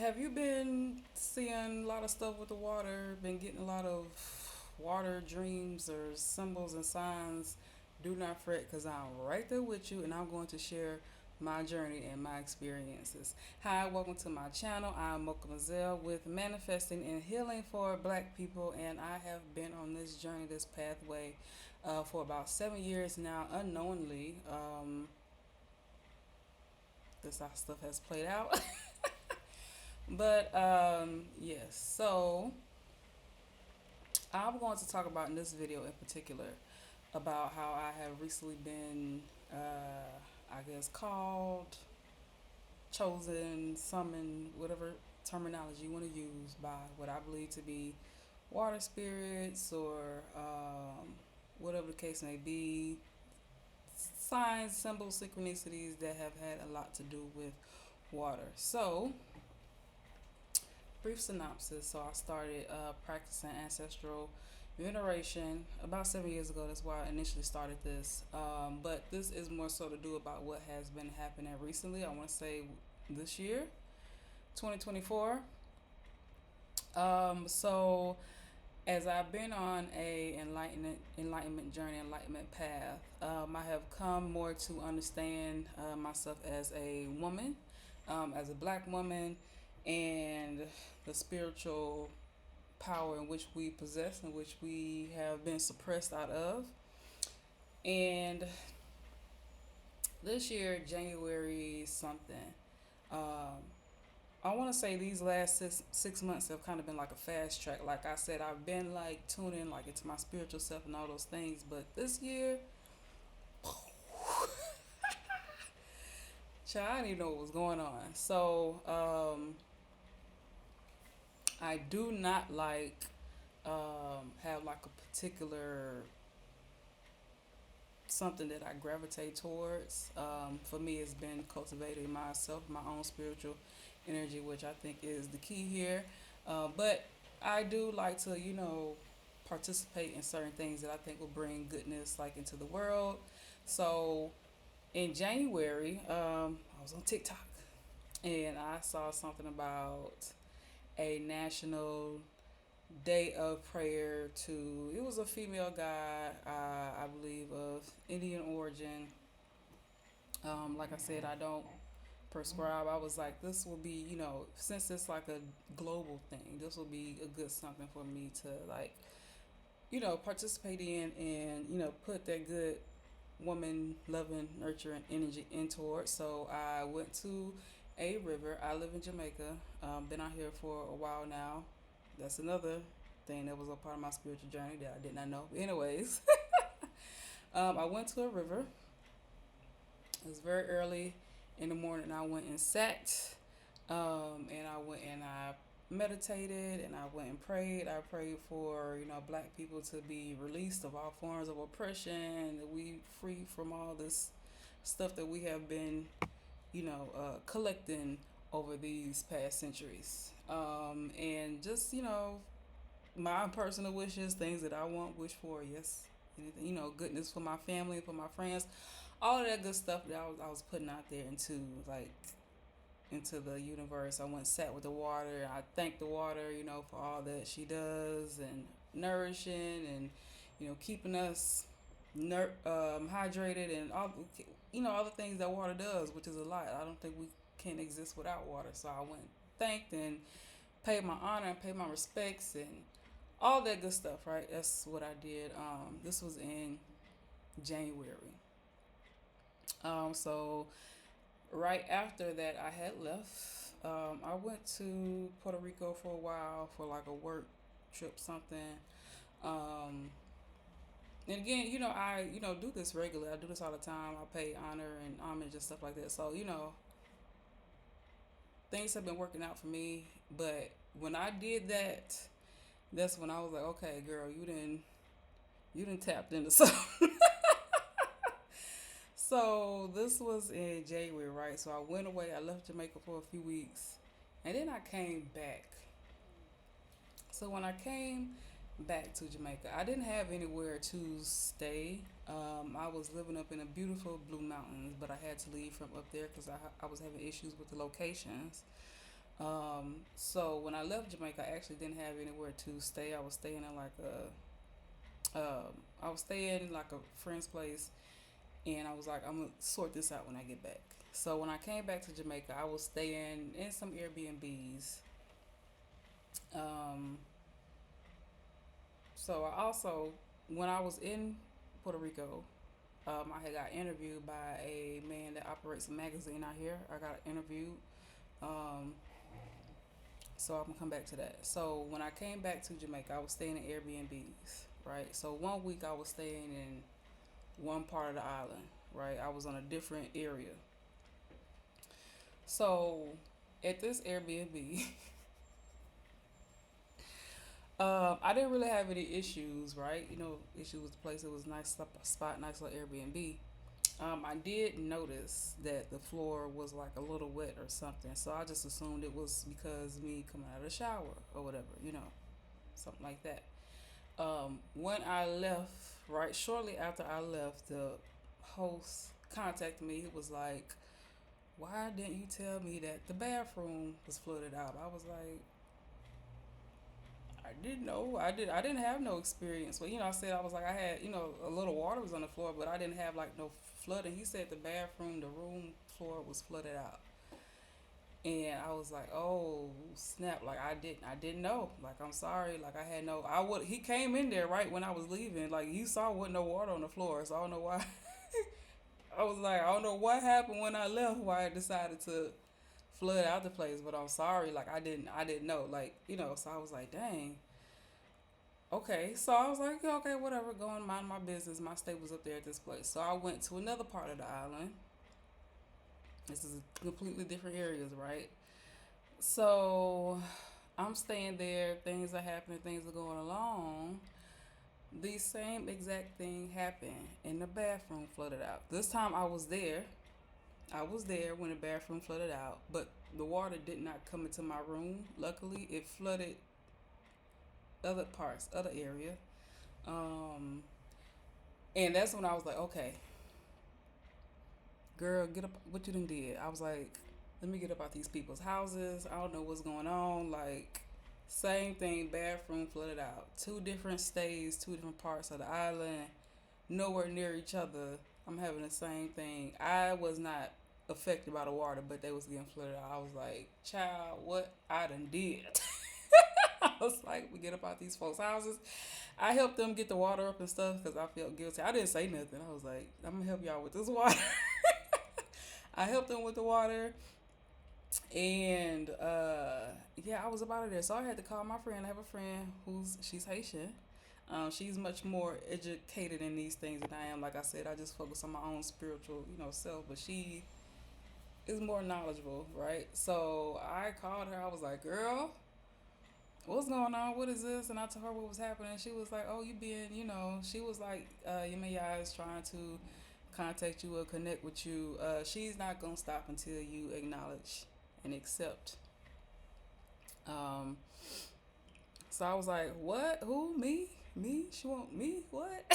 Have you been seeing a lot of stuff with the water? Been getting a lot of water dreams or symbols and signs? Do not fret, because I'm right there with you, and I'm going to share my journey and my experiences. Hi, welcome to my channel. I'm Mocha Moizelle with Manifesting and Healing for Black People, and I have been on this journey, this pathway, for about 7 years now, unknowingly. This how stuff has played out. But yes, so I'm going to talk about in this video in particular about how I have recently been, I guess, called, chosen, summoned, whatever terminology you want to use, by what I believe to be water spirits or whatever the case may be, signs, symbols, synchronicities that have had a lot to do with water. So, brief synopsis. So I started practicing ancestral veneration about 7 years ago. That's why I initially started this. But this is more so to do about what has been happening recently. I want to say this year, 2024. So as I've been on a enlightenment journey, enlightenment path, I have come more to understand myself as a woman, as a black woman, and the spiritual power in which we possess and which we have been suppressed out of. And this year, January something, um, I want to say these last six months have kind of been like a fast track. Like I said, I've been like tuning like into my spiritual self and all those things. But this year, child, I didn't even know what was going on. So I do not have like a particular something that I gravitate towards. For me, it's been cultivating myself, my own spiritual energy, which I think is the key here. But I do like to, participate in certain things that I think will bring goodness like into the world. So in January, I was on TikTok and I saw something about a national day of prayer to, it was a female guy, I believe of Indian origin. Like I said, I don't prescribe. I was like, this will be, since it's like a global thing, this will be a good something for me to like, participate in, and put that good woman loving, nurturing energy into it. So I went to a river. I live in Jamaica. Been out here for a while now. That's another thing that was a part of my spiritual journey that I did not know. But anyways, I went to a river. It was very early in the morning. I went and sat, and I went and I meditated, and I went and prayed. I prayed for black people to be released of all forms of oppression, that we free from all this stuff that we have been collecting over these past centuries. And just my personal wishes, things that I want, wish for, yes, anything, goodness for my family, for my friends, all of that good stuff that I was putting out there into the universe. I went and sat with the water. I thank the water, for all that she does, and nourishing, and keeping us hydrated, and all the things that water does, which is a lot. I don't think we can exist without water. So I went, thanked, and paid my honor and paid my respects and all that good stuff. Right, that's what I did. This was in January. So right after that, I had left. I went to Puerto Rico for a while for like a work trip, something. Um, and again, I do this regularly. I do this all the time. I pay honor and homage and stuff like that. So things have been working out for me. But when I did that, that's when I was like, okay, girl, you didn't tapped into something. So this was in January, right? So I went away. I left Jamaica for a few weeks, and then I came back. So when I came back to Jamaica, I didn't have anywhere to stay. I was living up in a beautiful Blue Mountains, but I had to leave from up there because I was having issues with the locations. So when I left Jamaica, I actually didn't have anywhere to stay. I was staying in like I was staying in like a friend's place, and I was like, I'm gonna sort this out when I get back. So when I came back to Jamaica, I was staying in some Airbnbs. Um, so I also, when I was in Puerto Rico, I had got interviewed by a man that operates a magazine out here. I got interviewed. Um, so I'm gonna come back to that. So when I came back to Jamaica, I was staying in Airbnbs, right? So one week I was staying in one part of the island, right? I was on a different area. So at this Airbnb, I didn't really have any issues, right? Issues with the place. It was a nice spot, nice little Airbnb. I did notice that the floor was like a little wet or something, so I just assumed it was because me coming out of the shower or whatever, something like that. When I left, right shortly after I left, the host contacted me. He was like, "Why didn't you tell me that the bathroom was flooded out?" I was like, I didn't know. I didn't have no experience. Well, I said I was like I had, a little water was on the floor, but I didn't have like no flooding. He said the room floor was flooded out. And I was like, "Oh, snap, like I didn't know. Like I'm sorry. Like I had no I would he came in there right when I was leaving. Like you saw wasn't no water on the floor, so I don't know why." I was like, "I don't know what happened when I left, why I decided to flood out the place, but I'm sorry. Like I didn't know. Like, so I was like, "Dang." Okay, so I was like, "Yeah, okay, whatever, go and mind my business. My stay was up there at this place." So I went to another part of the island. This is completely different areas, right? So I'm staying there, things are happening, things are going along. The same exact thing happened and the bathroom flooded out. This time I was there. I was there when the bathroom flooded out, but the water did not come into my room. Luckily, it flooded other parts, other area. Um, and that's when I was like, okay, girl, get up. What you done did? I was like, let me get up out these people's houses. I don't know what's going on. Like, same thing, bathroom flooded out. Two different stays, two different parts of the island, nowhere near each other. I'm having the same thing. I was not affected by the water, but they was getting flooded out. I was like, child, what I done did. I was like, we get up out these folks' houses. I helped them get the water up and stuff because I felt guilty. I didn't say nothing. I was like, I'm gonna help y'all with this water. I helped them with the water, and yeah, I was about it there. So I had to call my friend. I have a friend she's Haitian. She's much more educated in these things than I am. Like I said, I just focus on my own spiritual, self. But she is more knowledgeable, right? So I called her. I was like, "Girl, what's going on? What is this?" And I told her what was happening. She was like, "Oh, you being, She was like, Yemaya is trying to contact you or connect with you. She's not gonna stop until you acknowledge and accept." Um, so I was like, "What? Who? Me? Me? She want me? What?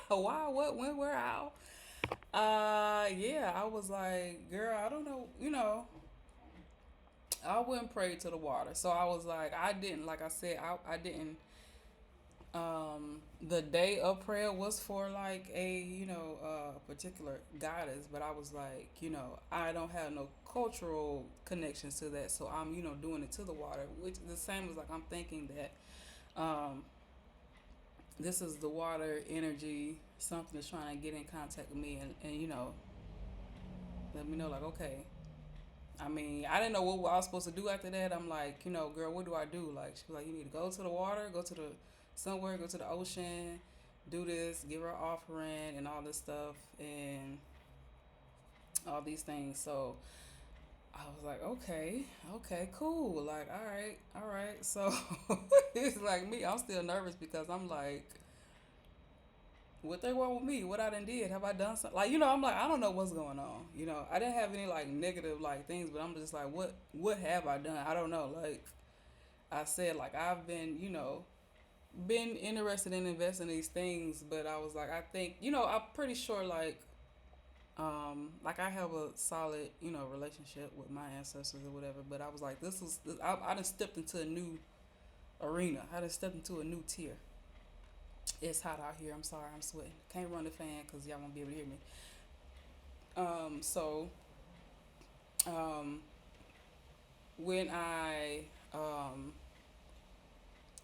Why? What? When? Where? How?" Yeah, I was like, "Girl, I don't know. I wouldn't pray to the water." So I was like, I didn't. Like I said, I didn't. The day of prayer was for like a particular goddess, but I was like, I don't have no cultural connections to that, so I'm doing it to the water, which the same as like I'm thinking that um this is the water energy, something is trying to get in contact with me and let me know like, okay. I mean, I didn't know what I was supposed to do after that. I'm like, girl, what do I do? Like, she was like, you need to go to the water, go to the somewhere, go to the ocean, do this, give her an offering, and all this stuff, and all these things. So I was like, okay, okay, cool. Like, all right. So it's like me. I'm still nervous because I'm like, what they want with me? What I done did? Have I done something? Like, I'm like, I don't know what's going on. I didn't have any like negative like things, but I'm just like, what have I done? I don't know. Like I said, like I've been, been interested in investing in these things, but I was like, I think, I'm pretty sure like Like I have a solid, relationship with my ancestors or whatever. But I was like, I done stepped into a new arena. I done stepped into a new tier. It's hot out here. I'm sorry, I'm sweating. Can't run the fan because y'all won't be able to hear me. So um, when I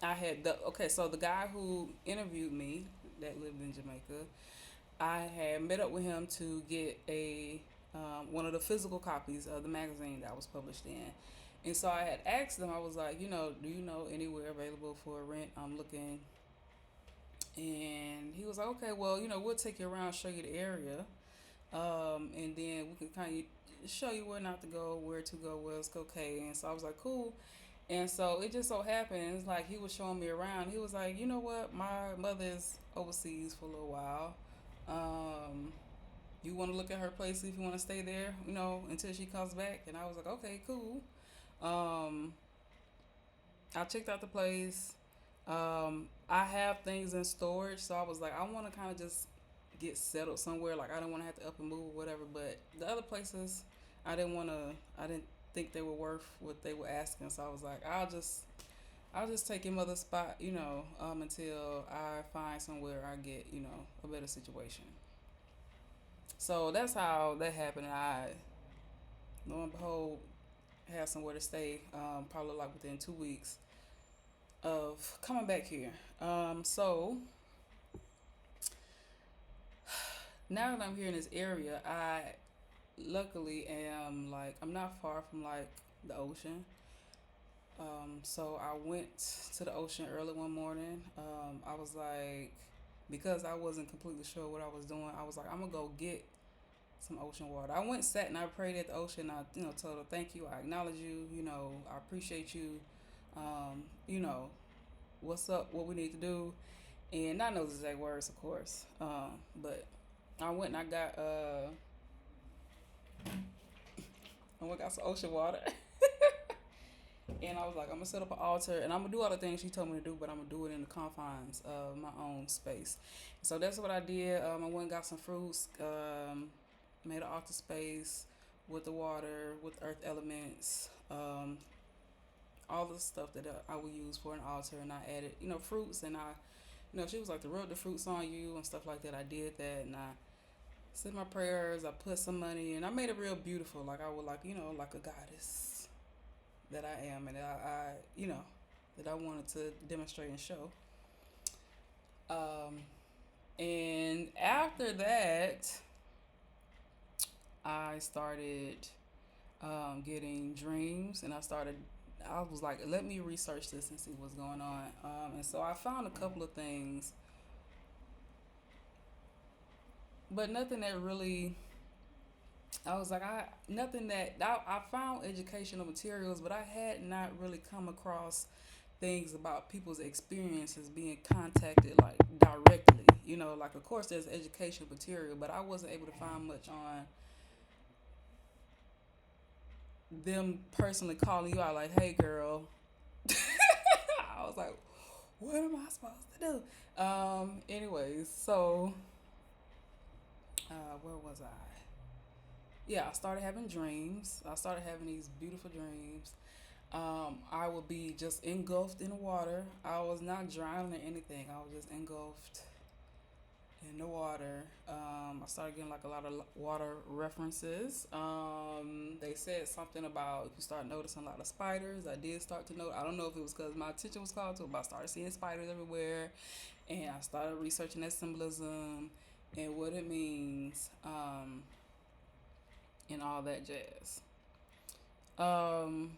had the okay, so the guy who interviewed me that lived in Jamaica, I had met up with him to get a one of the physical copies of the magazine that was published in. And so I had asked them, I was like, do you know anywhere available for rent? I'm looking. And he was like, okay, well, we'll take you around, show you the area. And then we can kind of show you where not to go, where to go, where's okay. And so I was like, cool. And so it just so happens, like he was showing me around. He was like, you know what, my mother is overseas for a little while. Um, you want to look at her place if you want to stay there, until she comes back. And I was like, okay, cool. Um, I checked out the place. I have things in storage, so I was like, I want to kind of just get settled somewhere. Like I don't want to have to up and move or whatever. But the other places, I didn't want to. I didn't think they were worth what they were asking. So I was like, I'll just take your mother's spot, until I find somewhere I get, a better situation. So that's how that happened. I, lo and behold, had somewhere to stay. Probably like within 2 weeks of coming back here. So now that I'm here in this area, I luckily am like I'm not far from like the ocean. So I went to the ocean early one morning. I was like, because I wasn't completely sure what I was doing, I was like, I'm gonna go get some ocean water. I went, sat, and I prayed at the ocean. I, told her thank you. I acknowledge you. I appreciate you. Um, you know, what's up? What we need to do, and not those exact words, of course. But I went and I went got some ocean water. And I was like, I'm gonna set up an altar and I'm gonna do all the things she told me to do, but I'm gonna do it in the confines of my own space. So that's what I did. I went and got some fruits, made an altar space with the water, with earth elements, all the stuff that I would use for an altar. And I added, fruits. And she was like to rub the fruits on you and stuff like that. I did that, and I said my prayers. I put some money, and I made it real beautiful. Like I would, like like a goddess that I am, and that I wanted to demonstrate and show. Um, and after that, I started getting dreams, and I was like, let me research this and see what's going on. And so I found a couple of things, but nothing that really. I was like, I found educational materials, but I had not really come across things about people's experiences being contacted like directly. Like of course there's educational material, but I wasn't able to find much on them personally calling you out like, hey girl. I was like, what am I supposed to do? Anyways, so where was I? Yeah, I started having dreams. I started having these beautiful dreams. I would be just engulfed in the water. I was not drowning or anything. I was just engulfed in the water. I started getting like a lot of water references. They said something about if you start noticing a lot of spiders. I did start to notice. I don't know if it was because my attention was called to it, but I started seeing spiders everywhere, and I started researching that symbolism and what it means, and all that jazz. Um,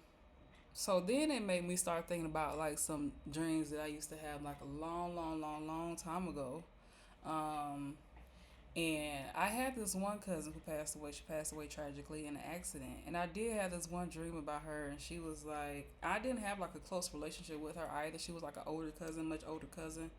so then it made me start thinking about like some dreams that I used to have like a long, long, long, long time ago. Um, And I had this one cousin who passed away. She passed away tragically in an accident. And I did have this one dream about her. And she was like, I didn't have like a close relationship with her either. She was like an older cousin, much older cousin.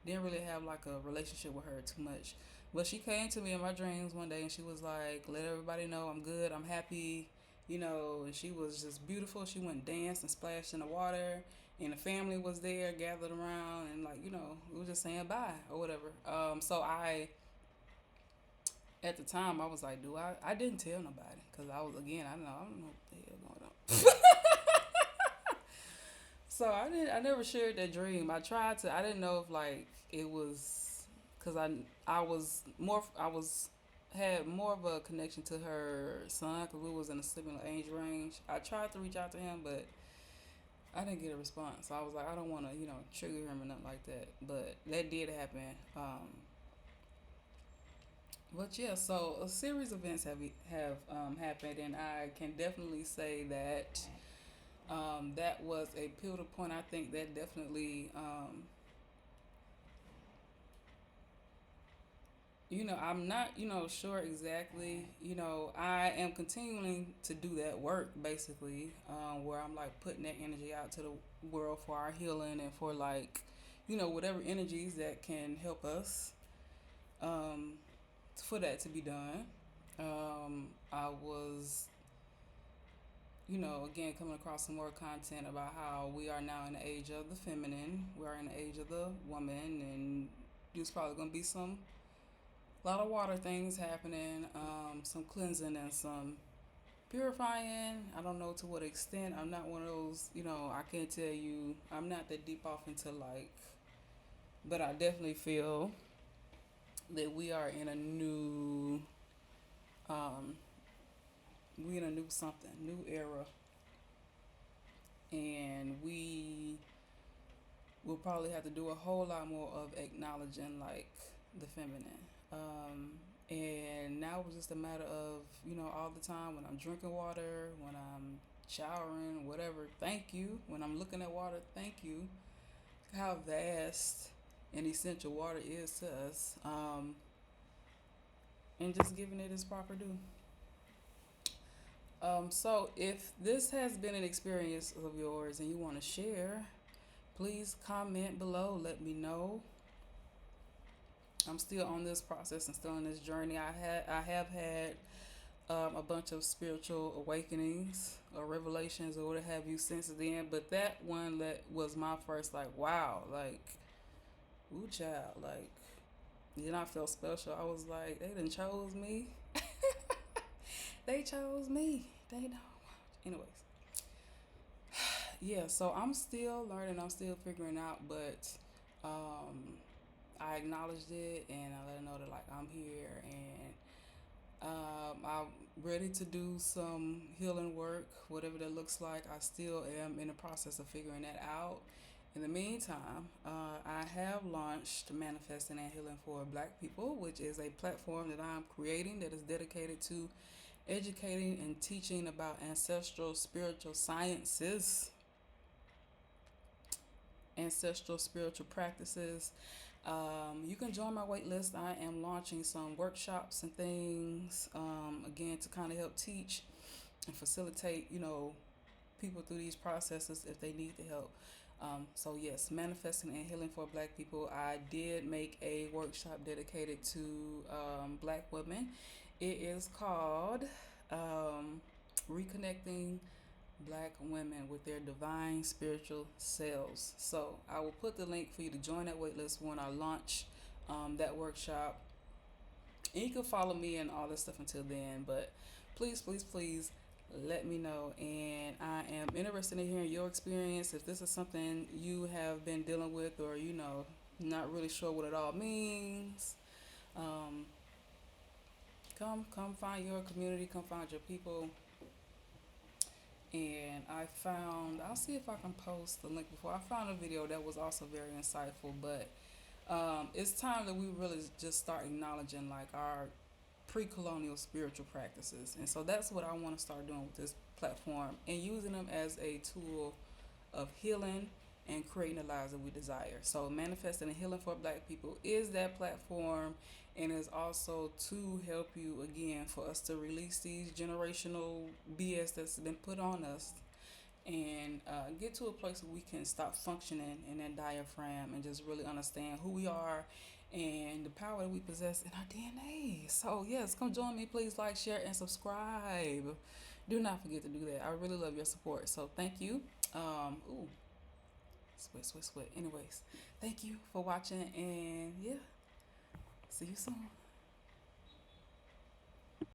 Didn't really have like a relationship with her too much. But she came to me in my dreams one day and she was like, let everybody know I'm good, I'm happy, and she was just beautiful. She went and danced and splashed in the water. And the family was there, gathered around, and like, we were just saying bye or whatever. So I At the time, I was like, do I? I didn't tell nobody because I was, again, I don't know what the hell going on. So I didn't. I never shared that dream. I tried to. I didn't know if like it was because I was more. I was had more of a connection to her son because we was in a similar age range. I tried to reach out to him, but I didn't get a response. So I was like, I don't want to, trigger him or nothing like that. But that did happen. But yeah, so a series of events have happened, and I can definitely say that that was a pivotal point. I think that definitely, I'm not, sure exactly. I am continuing to do that work basically, where I'm like putting that energy out to the world for our healing and for like, whatever energies that can help us um, for that to be done. I was, again, coming across some more content about how we are now in the age of the feminine. We are in the age of the woman, and there's probably going to be some a lot of water things happening, some cleansing and some purifying. I don't know to what extent. I'm not one of those, I can't tell you. I'm not that deep off into like, but I definitely feel that um, we in a new something, new era, and we will probably have to do a whole lot more of acknowledging like the feminine. Um, and now it's just a matter of, all the time when I'm drinking water, when I'm showering, whatever, thank you. When I'm looking at water, thank you. How vast and essential water is to us. And just giving it its proper due. So if this has been an experience of yours and you want to share, please comment below. Let me know. I'm still on this process and still on this journey. I have had a bunch of spiritual awakenings or revelations or what have you since then, but that one that was my first like wow, like ooh child, like then I felt special. I was like, they done chose me. They chose me. They know. Anyways, yeah. So I'm still learning. I'm still figuring out, but um, I acknowledged it and I let her know that like I'm here and I'm ready to do some healing work, whatever that looks like. I still am in the process of figuring that out. In the meantime, I have launched Manifesting and Healing for Black People, which is a platform that I'm creating that is dedicated to educating and teaching about ancestral spiritual sciences, ancestral spiritual practices. You can join my wait list. I am launching some workshops and things, again, to kind of help teach and facilitate, people through these processes if they need the help. So yes, manifesting and healing for Black people. I did make a workshop dedicated to Black women. It is called Reconnecting Black women with their divine spiritual selves. So I will put the link for you to join that waitlist when I launch that workshop. And you can follow me and all this stuff until then. But please, please, please let me know. And I am interested in hearing your experience. If this is something you have been dealing with or, not really sure what it all means, um, come find your community, come find your people. And I'll see if I can post the link before. I found a video that was also very insightful, but it's time that we really just start acknowledging like our pre-colonial spiritual practices. And so that's what I want to start doing with this platform and using them as a tool of healing and creating the lives that we desire. So manifesting and healing for Black people is that platform and is also to help you again for us to release these generational BS that's been put on us and get to a place where we can stop functioning in that diaphragm and just really understand who we are and the power that we possess in our DNA. So yes, come join me. Please like, share, and subscribe. Do not forget to do that. I really love your support. So thank you. Ooh, sweat. Anyways, thank you for watching and yeah, see you soon.